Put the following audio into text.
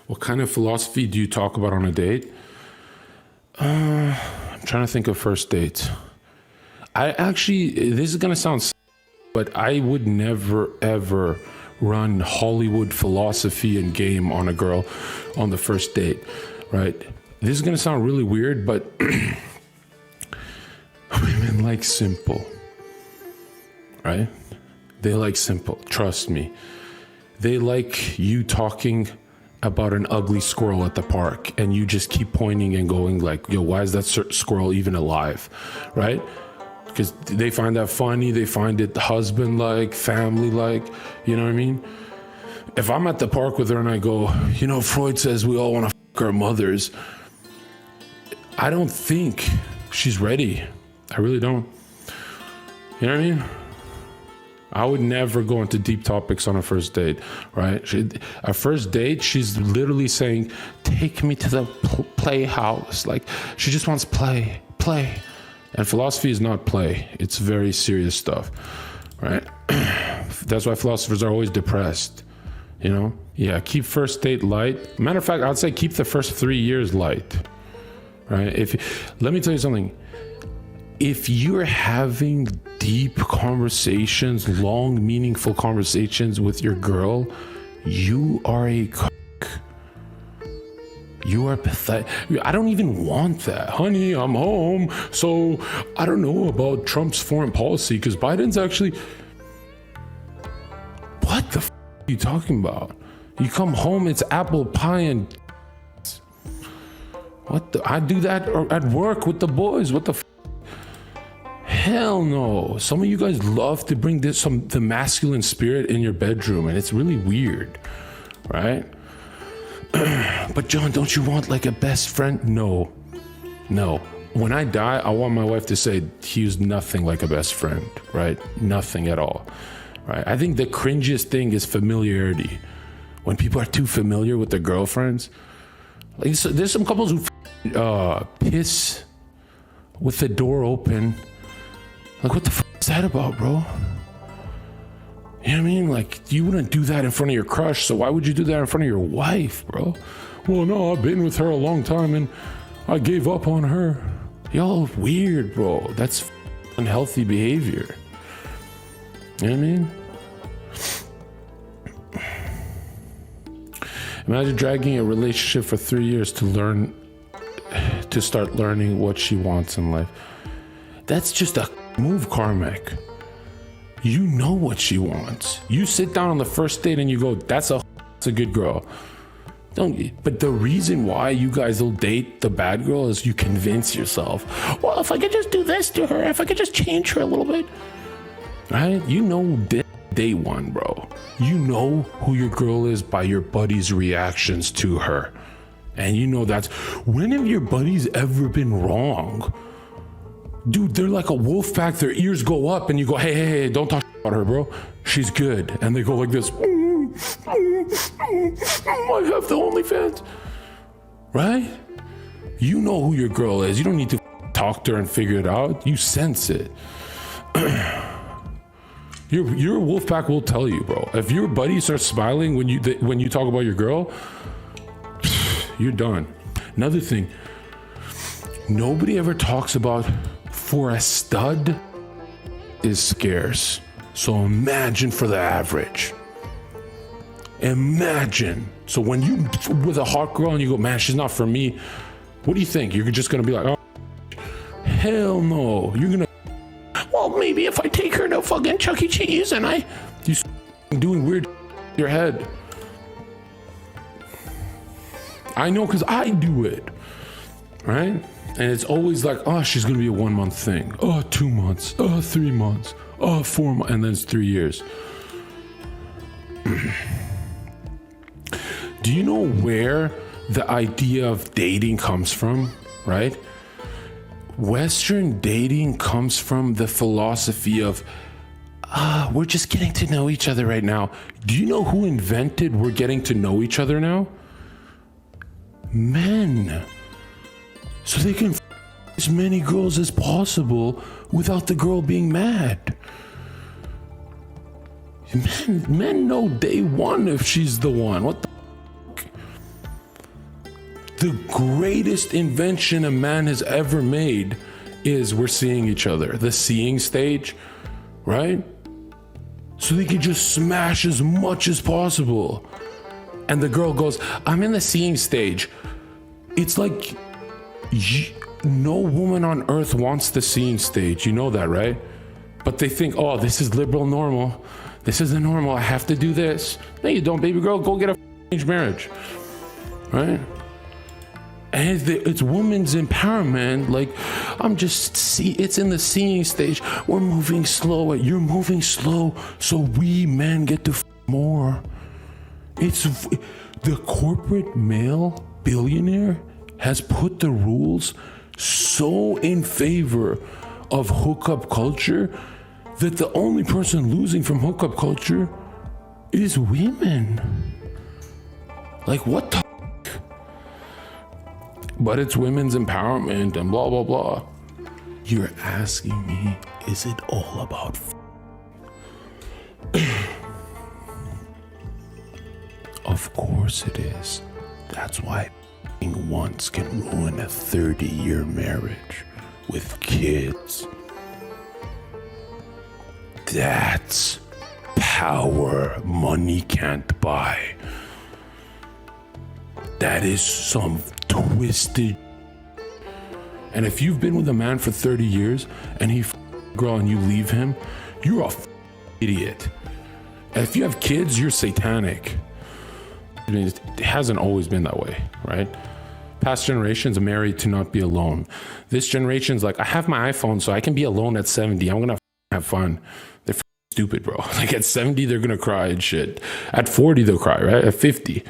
What kind of philosophy do you talk about on a date? I'm trying to think of first dates. This is gonna sound, but I would never ever run Hollywood philosophy and game on a girl on the first date, right? This is gonna sound really weird, but women like simple, right? They like simple, trust me. They like you talking about an ugly squirrel at the park and you just keep pointing and going like, yo, why is that squirrel even alive, right? Because they find that funny, they find it husband-like, family-like, you know what I mean? If I'm at the park with her and I go, you know, Freud says we all want to fuck our mothers, I don't think she's ready. I really don't. You know what I mean? I would never go into deep topics on a first date, right? A first date, she's literally saying, take me to the playhouse. Like, she just wants play. And philosophy is not play. It's very serious stuff, right? That's why philosophers are always depressed, you know? Yeah, keep first date light. Matter of fact, I'd say keep the first 3 years light, right? Let me tell you something. If you're having deep conversations, long, meaningful conversations with your girl, you are a cock. You are pathetic. I don't even want that. Honey, I'm home, so I don't know about Trump's foreign policy because Biden's actually... What the f*** are you talking about? You come home, it's apple pie and... I do that at work with the boys. What the f***? Hell no. Some of you guys love to bring the masculine spirit in your bedroom, and it's really weird, right? But John, don't you want like a best friend? No. When I die, I want my wife to say he was nothing like a best friend, right? Nothing at all, right? I think the cringiest thing is familiarity. When people are too familiar with their girlfriends. Like, there's some couples who piss with the door open. Like, what the f*** is that about, bro? You know what I mean? Like, you wouldn't do that in front of your crush, so why would you do that in front of your wife, bro? Well, no, I've been with her a long time and I gave up on her. Y'all weird, bro. That's unhealthy behavior. You know what I mean? Imagine dragging a relationship for 3 years to start learning what she wants in life. That's just a move, Carmack. You know what she wants. You sit down on the first date and you go, that's a good girl. But the reason why you guys will date the bad girl is you convince yourself, well, if I could just do this to her, if I could just change her a little bit, right? You know day one, bro. You know who your girl is by your buddy's reactions to her. And you know that's, when have your buddies ever been wrong? Dude, they're like a wolf pack. Their ears go up and you go, hey, don't talk about her, bro. She's good. And they go like this. I have the OnlyFans. Right? You know who your girl is. You don't need to talk to her and figure it out. You sense it. Your wolf pack will tell you, bro. If your buddy starts smiling when you talk about your girl, you're done. Another thing, nobody ever talks about, for a stud is scarce. So imagine for the average. Imagine. So when you with a hot girl and you go, man, she's not for me. What do you think? You're just gonna be like, oh, hell no. You're gonna, well, maybe if I take her to fucking Chuck E. Cheese and you doing weird in your head. I know, because I do it, right? And it's always like, oh, she's going to be a 1 month thing. Oh, 2 months. Oh, 3 months. Oh, 4 months. And then it's 3 years. Do you know where the idea of dating comes from, right? Western dating comes from the philosophy of, we're just getting to know each other right now. Do you know who invented we're getting to know each other now? Men. So they can as many girls as possible without the girl being mad. Men know day one if she's the one. What the fuck? The greatest invention a man has ever made is we're seeing each other. The seeing stage, right? So they can just smash as much as possible. And the girl goes, I'm in the seeing stage. It's like no woman on earth wants the seeing stage. You know that, right? But they think, oh, this is liberal normal. This is the normal. I have to do this. No, you don't, baby girl. Go get a arranged marriage, right? And it's women's empowerment. Like, it's in the seeing stage. We're moving slow. You're moving slow, so we men get to more. It's the corporate male billionaire has put the rules so in favor of hookup culture that the only person losing from hookup culture is women. Like, what the but it's women's empowerment and blah, blah, blah. You're asking me, is it all about Of course it is. That's why once can ruin a 30-year marriage with kids. That's power money can't buy. That is some twisted. And if you've been with a man for 30 years and he a girl and you leave him, you're a idiot. And if you have kids, you're satanic. I mean, it hasn't always been that way, right? Past generations are married to not be alone. This generation's like, I have my iPhone so I can be alone at 70. I'm gonna have fun. They're stupid, bro. Like at 70, they're gonna cry and shit. At 40, they'll cry, right? At 50.